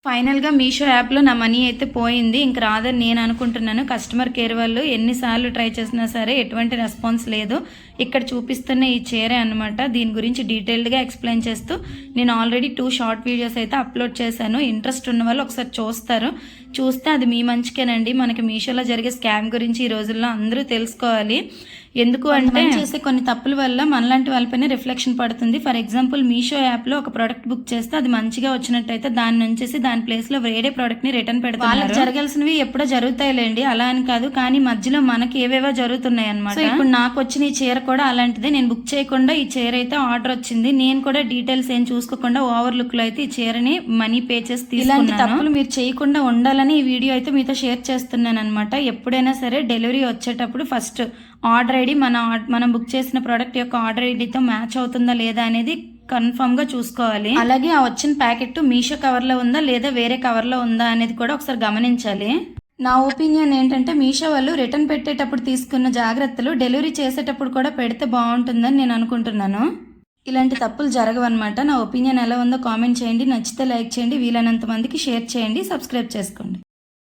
ఫైనల్‌గా మీషో యాప్‌లో నా మనీ అయితే పోయింది. ఇంక రాదని నేను అనుకుంటున్నాను. కస్టమర్ కేర్ వాళ్ళు ఎన్నిసార్లు ట్రై చేసినా సరే ఎటువంటి రెస్పాన్స్ లేదు. ఇక్కడ చూపిస్తున్న ఈ చీరే అనమాట. దీని గురించి డీటెయిల్డ్‌గా ఎక్స్‌ప్లెయిన్ చేస్తూ నేను ఆల్రెడీ 2 షార్ట్ వీడియోస్ అయితే అప్‌లోడ్ చేశాను. ఇంట్రెస్ట్ ఉన్న వాళ్ళు ఒకసారి చూస్తారు. చూస్తే అది మీ మంచికేనండి. మనకి మీషోలో జరిగే స్కామ్ గురించి ఈ రోజుల్లో అందరూ తెలుసుకోవాలి. ఎందుకు అంటే చేసే కొన్ని తప్పుల వల్ల మనలాంటి వాళ్ళపైన రిఫ్లెక్షన్ పడుతుంది. ఫర్ ఎగ్జాంపుల్ మీషో యాప్‌లో ఒక ప్రోడక్ట్ బుక్ చేస్తే అది మంచిగా వచ్చినట్టయితే దాన్ని ఉంచేసి దాని ప్లేస్‌లో వేరే ప్రోడక్ట్‌ని రిటర్న్ పెడతారు. వాళ్ళకి జరగాల్సినవి ఎప్పుడో జరుగుతాయిలేండి, అలా అని కాదు. కానీ మధ్యలో మనకి ఏవేవో జరుగుతున్నాయి అన్నమాట. సో ఇప్పుడు నాకు వచ్చిన ఈ చీర కూడా అలాంటిదే. నేను బుక్ చేయకుండా ఈ చీర అయితే ఆర్డర్ వచ్చింది. నేను కూడా డీటెయిల్స్ ఏం చూసుకోకుండా ఓవర్ లుక్ లో అయితే ఈ చీరని మనీ పే చేసి తీసుకున్నాను. ఇలాంటి తప్పులు మీరు చేయకుండా ఉండాలని ఈ వీడియో అయితే మీతో షేర్ చేస్తున్నాను అనమాట. ఎప్పుడైనా సరే డెలివరీ వచ్చేటప్పుడు ఫస్ట్ ఆర్డర్ ఐడి మనం బుక్ చేసిన ప్రోడక్ట్ యొక్క ఆర్డర్ ఐడితో మ్యాచ్ అవుతుందా లేదా అనేది కన్ఫర్మ్ గా చూసుకోవాలి. అలాగే ఆ వచ్చిన ప్యాకెట్ మీషో కవర్ లో ఉందా లేదా వేరే కవర్ లో ఉందా అనేది కూడా ఒకసారి గమనించాలి. నా ఒపీనియన్ ఏంటంటే మీషో వాళ్ళు రిటర్న్ పెట్టేటప్పుడు తీసుకున్న జాగ్రత్తలు డెలివరీ చేసేటప్పుడు కూడా పెడితే బాగుంటుందని నేను అనుకుంటున్నాను. ఇలాంటి తప్పులు జరగవన్నమాట. నా ఒపీనియన్ ఎలా ఉందో కామెంట్ చేయండి. నచ్చితే లైక్ చేయండి, వీలైనంత మందికి షేర్ చేయండి, సబ్స్క్రైబ్ చేసుకోండి.